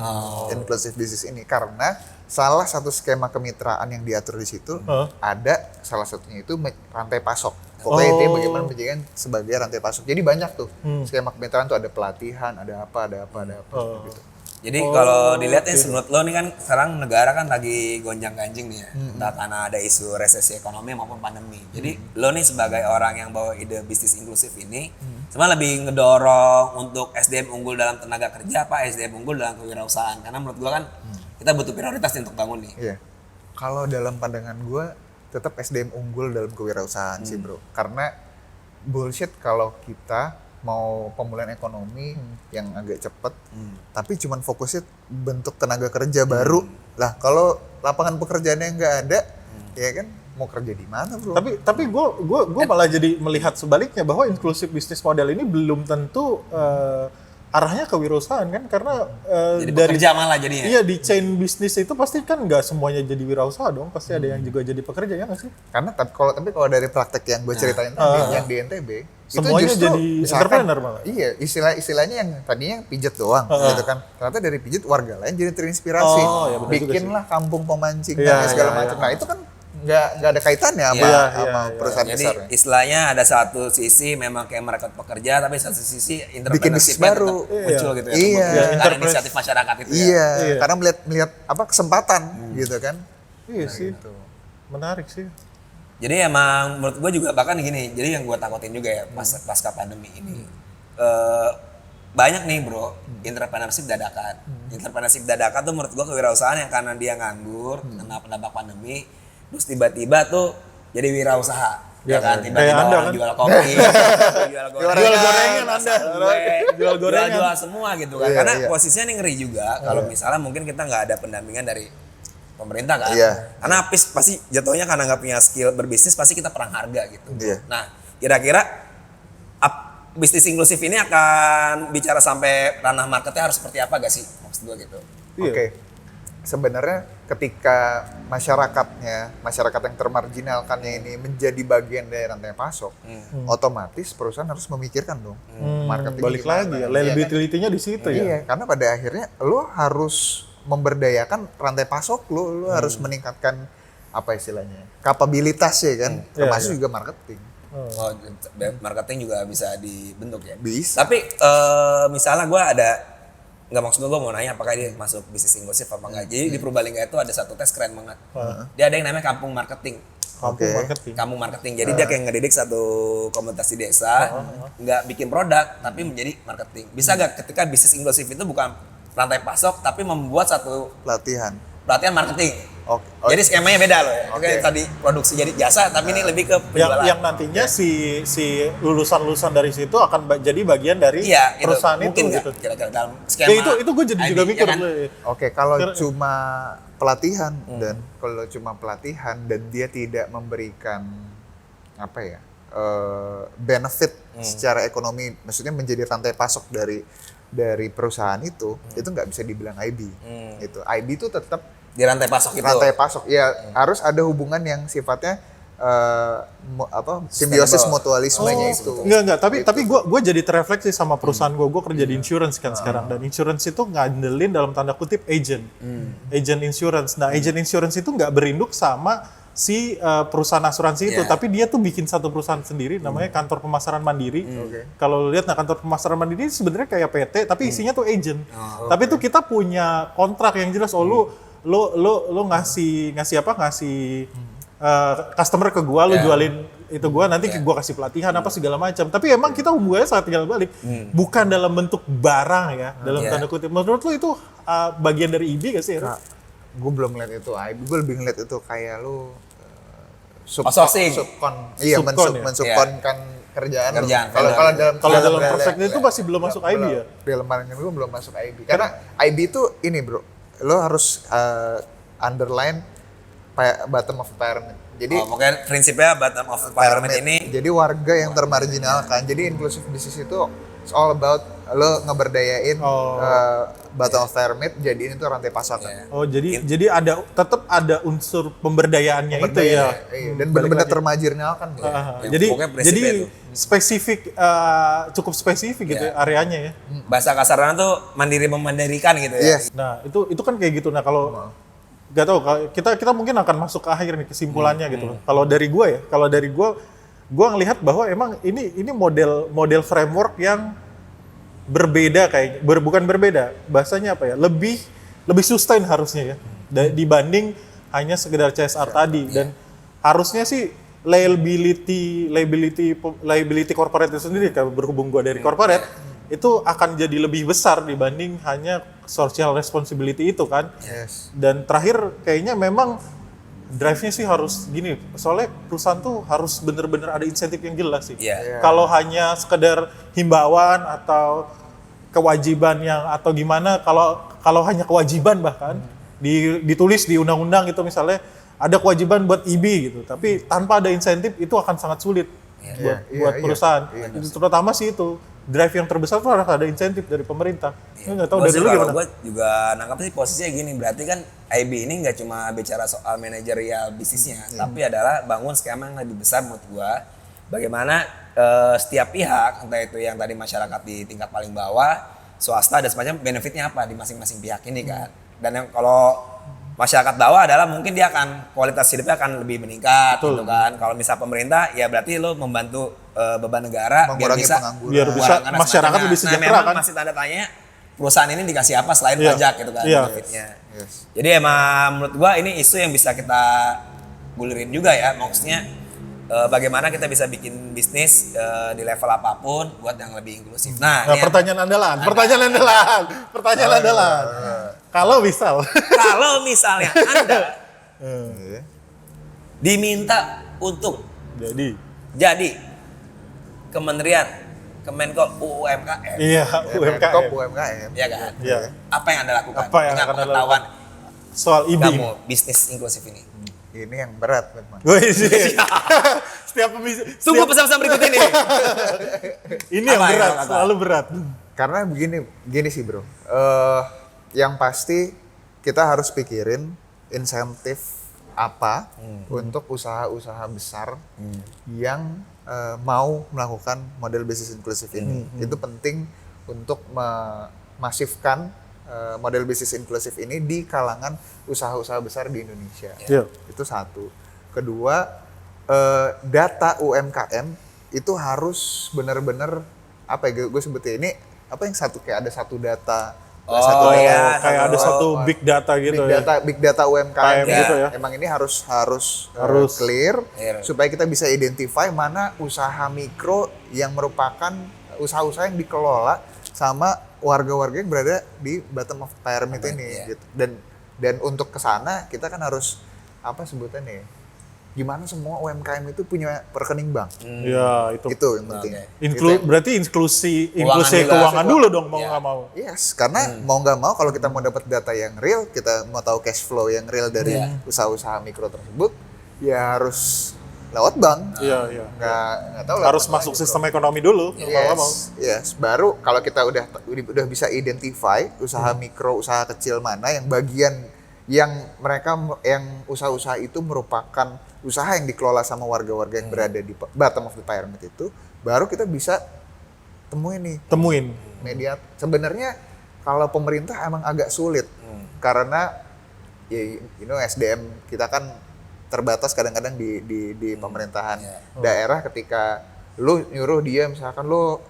[SPEAKER 3] inclusive business ini, karena salah satu skema kemitraan yang diatur di situ ada salah satunya itu rantai pasok. Pokoknya itu bagaimana menjadikan sebagai rantai pasok. Jadi banyak tuh skema kemitraan tuh ada pelatihan, ada apa gitu.
[SPEAKER 1] Jadi kalau dilihat nih menurut lo nih kan sekarang negara kan lagi gonjang-ganjing nih ya. Entah karena ada isu resesi ekonomi maupun pandemi. Jadi lo nih sebagai orang yang bawa ide bisnis inklusif ini sebenarnya lebih ngedorong untuk SDM unggul dalam tenaga kerja apa SDM unggul dalam kewirausahaan? Karena menurut gua kan kita butuh prioritas nih untuk bangun nih.
[SPEAKER 3] Iya. Kalau dalam pandangan gue tetap SDM unggul dalam kewirausahaan sih bro. Karena bullshit kalau kita mau pemulihan ekonomi yang agak cepet, tapi cuman fokusnya bentuk tenaga kerja baru. Lah kalau lapangan pekerjaannya nggak ada, ya kan mau kerja di mana bro?
[SPEAKER 2] Tapi gue malah jadi melihat sebaliknya bahwa inclusive business model ini belum tentu arahnya kewirausahaan kan, karena
[SPEAKER 1] Jadi
[SPEAKER 2] dari
[SPEAKER 1] pekerja malah jadinya.
[SPEAKER 2] iya di chain bisnis itu pasti kan nggak semuanya jadi wirausaha dong, pasti ada yang juga jadi pekerja ya nggak sih?
[SPEAKER 3] Karena tapi kalau dari praktek yang gue ceritain tadi, yang di NTB,
[SPEAKER 2] semuanya
[SPEAKER 3] itu justru
[SPEAKER 2] jadi entrepreneur malah.
[SPEAKER 3] Iya, istilahnya yang tadinya pijat doang, gitu kan. Ternyata dari pijat warga lain jadi terinspirasi,
[SPEAKER 2] ya benar juga
[SPEAKER 3] bikinlah kampung pemancing
[SPEAKER 2] Iya,
[SPEAKER 3] dan segala
[SPEAKER 2] iya,
[SPEAKER 3] macam. Nah itu kan nggak ada kaitannya sama,
[SPEAKER 1] Iya,
[SPEAKER 3] sama perusahaan
[SPEAKER 1] Jadi
[SPEAKER 3] besar.
[SPEAKER 1] istilahnya ada satu sisi memang kayak merekrut pekerja, tapi satu sisi
[SPEAKER 3] Bikin bisnis
[SPEAKER 1] entrepreneurship
[SPEAKER 3] baru.
[SPEAKER 1] muncul gitu ya.
[SPEAKER 3] Iya.
[SPEAKER 1] Ada inisiatif masyarakat itu ya.
[SPEAKER 3] Iya,
[SPEAKER 2] Iya.
[SPEAKER 3] karena melihat apa kesempatan, gitu kan.
[SPEAKER 2] Iya sih, menarik sih.
[SPEAKER 1] Jadi emang menurut gue juga bahkan gini, jadi yang gue takutin juga ya pasca pandemi ini banyak nih bro entrepreneurship dadakan. Entrepreneurship dadakan tuh menurut gue kewirausahaan yang karena dia nganggur, kena dampak pandemi, terus tiba-tiba tuh jadi wirausaha. Ya kan, tiba-tiba
[SPEAKER 2] kayak Anda
[SPEAKER 1] orang
[SPEAKER 2] kan?
[SPEAKER 1] jual kopi, jual
[SPEAKER 2] gorengan Anda. Jual gorengan.
[SPEAKER 1] jual semua gitu kan.
[SPEAKER 3] Iya,
[SPEAKER 1] Karena
[SPEAKER 3] iya.
[SPEAKER 1] posisinya nih ngeri juga kalau misalnya mungkin kita nggak ada pendampingan dari pemerintah kan.
[SPEAKER 3] Iya.
[SPEAKER 1] Karena pasti jatuhnya karena nggak punya skill berbisnis pasti kita perang harga gitu.
[SPEAKER 3] Iya.
[SPEAKER 1] Nah, kira-kira bisnis inklusif ini akan bicara sampai ranah marketnya harus seperti apa gak sih? Maksud gue gitu.
[SPEAKER 2] Iya.
[SPEAKER 3] Oke. Sebenarnya ketika masyarakat yang termarginalkannya ini menjadi bagian dari rantai pasok, otomatis perusahaan harus memikirkan dong marketing
[SPEAKER 2] Balik
[SPEAKER 3] gimana.
[SPEAKER 2] lagi ya,
[SPEAKER 3] Iya kan?
[SPEAKER 2] liability-nya di situ ya.
[SPEAKER 3] Iya, karena pada akhirnya lo harus memberdayakan rantai pasok lo harus meningkatkan apa istilahnya kapabilitas ya kan, termasuk juga marketing.
[SPEAKER 1] Oh, marketing juga bisa dibentuk ya.
[SPEAKER 3] Bisa.
[SPEAKER 1] Tapi misalnya gue ada, nggak maksud gue mau nanya apakah dia masuk bisnis inklusif apa enggak. Jadi di Purbalingga itu ada satu tes keren banget. Dia ada yang namanya kampung marketing.
[SPEAKER 2] Kampung
[SPEAKER 3] Oke.
[SPEAKER 2] marketing.
[SPEAKER 1] Kampung marketing. Jadi dia kayak ngedidik satu komunitas di desa, nggak bikin produk tapi menjadi marketing. Bisa nggak ketika bisnis inklusif itu bukan rantai pasok tapi membuat satu
[SPEAKER 3] Pelatihan.
[SPEAKER 1] pelatihan marketing.
[SPEAKER 3] Oke.
[SPEAKER 1] Jadi skemanya beda loh ya. Oke,
[SPEAKER 3] Oke.
[SPEAKER 1] tadi produksi jadi jasa tapi ini lebih ke penjualan.
[SPEAKER 2] Yang nantinya si lulusan dari situ akan jadi bagian dari
[SPEAKER 1] Iya, gitu.
[SPEAKER 2] perusahaan
[SPEAKER 1] Mungkin
[SPEAKER 2] itu
[SPEAKER 1] nggak
[SPEAKER 2] gitu.
[SPEAKER 1] kira-kira dalam skema.
[SPEAKER 2] Ya itu gue jadi juga
[SPEAKER 1] IB,
[SPEAKER 2] mikir
[SPEAKER 1] ya kan?
[SPEAKER 3] Oke, kalau cuma pelatihan dan dia tidak memberikan apa ya benefit secara ekonomi, maksudnya menjadi rantai pasok dari perusahaan itu nggak bisa dibilang IB. Itu IB itu tetap
[SPEAKER 1] Di rantai pasok itu.
[SPEAKER 3] rantai pasok. Ya harus ada hubungan yang sifatnya simbiosis mutualismenya itu.
[SPEAKER 2] Enggak, tapi gue jadi terrefleksi sama perusahaan gue kerja di insurance kan sekarang, dan insurance itu ngandelin dalam tanda kutip agent insurance. Nah, agent insurance itu nggak berinduk sama si perusahaan asuransi itu,
[SPEAKER 1] Yeah.
[SPEAKER 2] tapi dia tuh bikin satu perusahaan sendiri namanya kantor pemasaran mandiri. Kalau lu lihat, nah kantor pemasaran mandiri sebenarnya kayak PT tapi isinya tuh agent. Tapi tuh kita punya kontrak yang jelas. Lu ngasih customer ke gua, lu jualin itu gua, nanti gua kasih pelatihan apa segala macam. Tapi emang kita hubungannya sangat tinggal balik, bukan dalam bentuk barang ya, dalam tanda kutip. Menurut lu itu bagian dari IB gak sih?
[SPEAKER 3] Nah, gue belum ngeliat itu IB, gue lebih ngeliat itu kayak lu
[SPEAKER 1] Outsourcing.
[SPEAKER 3] mensubkonkan kerjaan.
[SPEAKER 1] Kerjaan,
[SPEAKER 3] Kalau
[SPEAKER 1] vendor.
[SPEAKER 2] Kalau dalam perspektif itu masih belum masuk IB ya?
[SPEAKER 3] Di lembaran gue belum masuk IB. Karena IB itu ini bro, lo harus underline bottom of pyramid. Jadi
[SPEAKER 1] Pokoknya prinsipnya bottom of pyramid ini
[SPEAKER 3] jadi warga yang termarginalkan. Jadi inclusive business itu it's all about lo ngeberdayain bottom of pyramid, jadiin itu rantai pasok.
[SPEAKER 2] Oh, jadi tetap ada unsur pemberdayaannya itu ya.
[SPEAKER 3] Iya, dan benar-benar termarginalkan.
[SPEAKER 2] Jadi
[SPEAKER 1] pokoknya prinsipnya itu.
[SPEAKER 2] spesifik, cukup spesifik gitu ya, areanya ya.
[SPEAKER 1] bahasa kasarnya tuh mandiri-memandirikan gitu ya.
[SPEAKER 3] Yes.
[SPEAKER 2] Nah, itu kan kayak gitu. Nah, kalau nggak tahu, kita mungkin akan masuk ke akhir nih kesimpulannya gitu. Kalau dari gue ngelihat bahwa emang ini model framework yang berbeda, kayak bukan berbeda, bahasanya apa ya, lebih sustain harusnya ya dibanding hanya sekedar CSR tadi. Dan harusnya sih liability corporate itu sendiri, kalau berhubung gue dari corporate, itu akan jadi lebih besar dibanding hanya social responsibility itu kan.
[SPEAKER 3] Yes.
[SPEAKER 2] Dan terakhir kayaknya memang Drive-nya sih harus gini, soalnya perusahaan tuh harus bener-bener ada insentif yang jelas sih.
[SPEAKER 1] Iya.
[SPEAKER 2] Kalau hanya sekedar himbauan atau kewajiban yang atau gimana, kalau hanya kewajiban bahkan ditulis di undang-undang gitu misalnya ada kewajiban buat EB gitu, tapi tanpa ada insentif itu akan sangat sulit buat perusahaan. Terutama sih itu drive yang terbesar tuh harus ada insentif dari pemerintah. Nggak tahu
[SPEAKER 1] Gua
[SPEAKER 2] dari
[SPEAKER 1] sih
[SPEAKER 2] lu
[SPEAKER 1] kalau
[SPEAKER 2] gimana?
[SPEAKER 1] gue juga nangkap sih posisinya gini, berarti kan IB ini nggak cuma bicara soal manajerial bisnisnya, tapi adalah bangun skema yang lebih besar menurut gue. Bagaimana setiap pihak, entah itu yang tadi masyarakat di tingkat paling bawah, swasta dan semacam, benefitnya apa di masing-masing pihak ini kan. Dan yang kalau masyarakat bawah adalah mungkin dia akan kualitas hidupnya akan lebih meningkat gitu kan. Kalau misal pemerintah ya berarti lo membantu beban negara
[SPEAKER 3] Mengurangi pengangguran.
[SPEAKER 2] Biar bisa
[SPEAKER 1] mengurangi
[SPEAKER 2] masyarakat
[SPEAKER 1] semacamnya.
[SPEAKER 2] lebih sejahtera
[SPEAKER 1] memang
[SPEAKER 2] kan.
[SPEAKER 1] masih tanda tanya perusahaan ini dikasih apa selain
[SPEAKER 2] Iya.
[SPEAKER 1] pajak gitu kan
[SPEAKER 2] Iya.
[SPEAKER 1] benefitnya.
[SPEAKER 3] Yes.
[SPEAKER 1] Jadi emang menurut gua ini isu yang bisa kita gulirin juga ya, maksudnya bagaimana kita bisa bikin bisnis di level apapun buat yang lebih inklusif. Nah,
[SPEAKER 2] Nah,
[SPEAKER 1] ini
[SPEAKER 2] pertanyaan andalan. Kalau misal
[SPEAKER 1] kalau misalnya Anda
[SPEAKER 3] Iya.
[SPEAKER 1] diminta untuk jadi Kemenko UUMKM,
[SPEAKER 2] iya
[SPEAKER 3] Top
[SPEAKER 2] UMKM
[SPEAKER 3] UMKM.
[SPEAKER 1] ya kan?
[SPEAKER 2] Iya.
[SPEAKER 1] Apa yang Anda lakukan
[SPEAKER 2] Apa yang
[SPEAKER 1] dengan
[SPEAKER 2] akan Anda
[SPEAKER 1] pengetahuan
[SPEAKER 2] soal IB.
[SPEAKER 1] kamu bisnis inklusif ini?
[SPEAKER 3] Ini yang berat memang.
[SPEAKER 2] Wih, setiap
[SPEAKER 1] Tunggu pesan-pesan berikut ini.
[SPEAKER 2] ini yang
[SPEAKER 1] Apa,
[SPEAKER 2] berat,
[SPEAKER 1] apa?
[SPEAKER 2] selalu berat.
[SPEAKER 3] Karena gini sih bro. Yang pasti kita harus pikirin insentif apa untuk usaha-usaha besar yang mau melakukan model bisnis inklusif ini. Itu penting untuk memasifkan model bisnis inklusif ini di kalangan usaha-usaha besar di Indonesia.
[SPEAKER 2] Iya.
[SPEAKER 3] Itu satu. Kedua, data UMKM itu harus benar-benar apa ya? Gue sebutnya ini apa yang satu kayak ada satu data.
[SPEAKER 1] Oh, iya.
[SPEAKER 2] Kayak ada satu big data gitu
[SPEAKER 3] Big data UMKM
[SPEAKER 2] gitu ya.
[SPEAKER 3] Emang ini harus clear
[SPEAKER 1] Clear.
[SPEAKER 3] supaya kita bisa identify mana usaha mikro yang merupakan usaha-usaha yang dikelola sama warga-warga yang berada di bottom of pyramid ini
[SPEAKER 1] iya.
[SPEAKER 3] gitu. Dan untuk ke sana kita kan harus apa sebutannya ya? Gimana semua UMKM itu punya rekening bank.
[SPEAKER 2] Iya, itu.
[SPEAKER 3] Itu yang penting.
[SPEAKER 1] Oke.
[SPEAKER 3] Itu yang-
[SPEAKER 2] Berarti inklusi
[SPEAKER 1] juga.
[SPEAKER 2] keuangan dulu dong mau
[SPEAKER 1] Iya.
[SPEAKER 2] nggak mau.
[SPEAKER 3] Yes, karena mau nggak mau kalau kita mau dapat data yang real, kita mau tahu cash flow yang real dari
[SPEAKER 1] Iya.
[SPEAKER 3] usaha-usaha mikro tersebut, ya harus lewat bank.
[SPEAKER 2] Iya.
[SPEAKER 3] Nggak tahu lewat
[SPEAKER 2] Harus
[SPEAKER 3] mana
[SPEAKER 2] masuk
[SPEAKER 3] gitu.
[SPEAKER 2] sistem ekonomi dulu. mau nggak mau.
[SPEAKER 3] Yes. Baru kalau kita udah bisa identify usaha mikro, usaha kecil mana yang bagian yang usaha-usaha itu merupakan usaha yang dikelola sama warga-warga yang berada di bottom of the pyramid itu, baru kita bisa temuin media. Sebenarnya kalau pemerintah emang agak sulit karena ya SDM kita kan terbatas kadang-kadang di pemerintahan daerah. Ketika lu nyuruh dia misalkan lu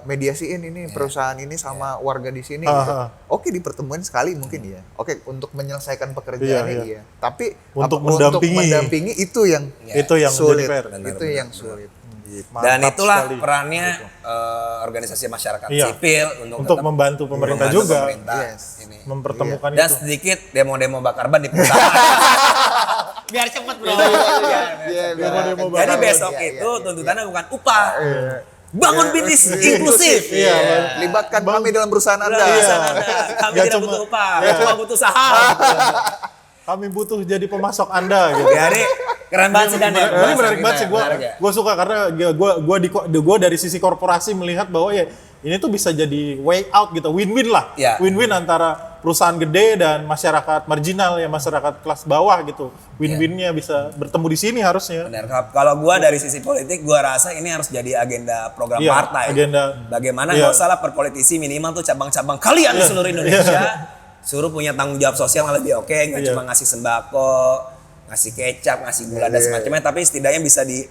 [SPEAKER 3] mediasiin ini perusahaan ini sama warga di sini gitu. Oke, dipertemuin sekali mungkin ya. Oke, untuk menyelesaikan pekerjaannya iya. Tapi
[SPEAKER 2] Untuk
[SPEAKER 3] untuk
[SPEAKER 2] mendampingi.
[SPEAKER 3] mendampingi itu yang
[SPEAKER 2] Itu yang
[SPEAKER 3] sulit.
[SPEAKER 2] jadi PR.
[SPEAKER 3] Itu yang sulit.
[SPEAKER 1] Dan
[SPEAKER 2] Mantap
[SPEAKER 1] itulah
[SPEAKER 2] sekali.
[SPEAKER 1] perannya organisasi masyarakat
[SPEAKER 2] Iya.
[SPEAKER 1] sipil
[SPEAKER 2] Untuk
[SPEAKER 1] tetap
[SPEAKER 2] membantu pemerintah
[SPEAKER 1] membantu
[SPEAKER 2] juga.
[SPEAKER 1] pemerintah
[SPEAKER 3] Yes.
[SPEAKER 1] ini.
[SPEAKER 2] Mempertemukan
[SPEAKER 1] Dan
[SPEAKER 2] itu.
[SPEAKER 1] sedikit demo-demo bakar ban di perusahaan. Biar cepet bro.
[SPEAKER 3] Iya,
[SPEAKER 2] Demo-demo
[SPEAKER 1] Jadi
[SPEAKER 2] bakar ban.
[SPEAKER 1] besok itu tuntutannya bukan upah. Bangun bisnis inklusif.
[SPEAKER 3] Iya. Libatkan kami dalam perusahaan Anda.
[SPEAKER 1] Kami
[SPEAKER 2] Nggak
[SPEAKER 1] tidak
[SPEAKER 2] cuma-
[SPEAKER 1] butuh upah, cuma butuh saham.
[SPEAKER 2] Kami butuh jadi pemasok Anda gitu.
[SPEAKER 1] Jadi keren banget sih Dan. ya.
[SPEAKER 2] Ini menarik banget sih,
[SPEAKER 1] Menarik ya.
[SPEAKER 2] gue suka karena gue dari sisi korporasi melihat bahwa ya ini tuh bisa jadi way out gitu, win-win lah,
[SPEAKER 1] Iya.
[SPEAKER 2] win-win antara perusahaan gede dan masyarakat marginal ya, masyarakat kelas bawah gitu, win-winnya bisa bertemu di sini harusnya.
[SPEAKER 1] Benar. Kalau gua dari sisi politik, gua rasa ini harus jadi agenda program
[SPEAKER 2] Iya,
[SPEAKER 1] partai.
[SPEAKER 2] agenda.
[SPEAKER 1] Bagaimana
[SPEAKER 2] Iya.
[SPEAKER 1] nggak usah lah per politisi minimal tuh cabang-cabang kalian di seluruh Indonesia suruh punya tanggung jawab sosial yang lebih oke, nggak
[SPEAKER 2] Iya.
[SPEAKER 1] cuma ngasih sembako, ngasih kecap, ngasih gula dan semacamnya, tapi setidaknya bisa di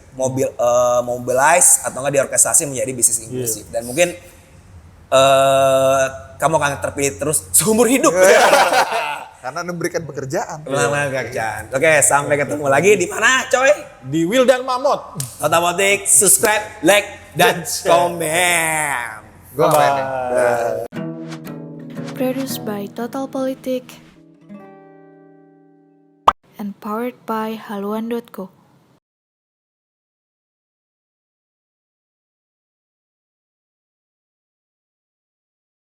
[SPEAKER 1] mobilize atau nggak diorkestrasi menjadi bisnis inklusif. Dan mungkin kamu akan terpilih terus seumur hidup.
[SPEAKER 3] Karena memberikan pekerjaan.
[SPEAKER 1] Selamat kerjaan. Oke, sampai ketemu lagi di mana, coy?
[SPEAKER 2] Di Wildan Mamot.
[SPEAKER 1] Otomotif, subscribe, like, dan
[SPEAKER 2] share.
[SPEAKER 1] komen.
[SPEAKER 3] Gua main ya.
[SPEAKER 4] Produced by Total Politik. and powered by haluan.co.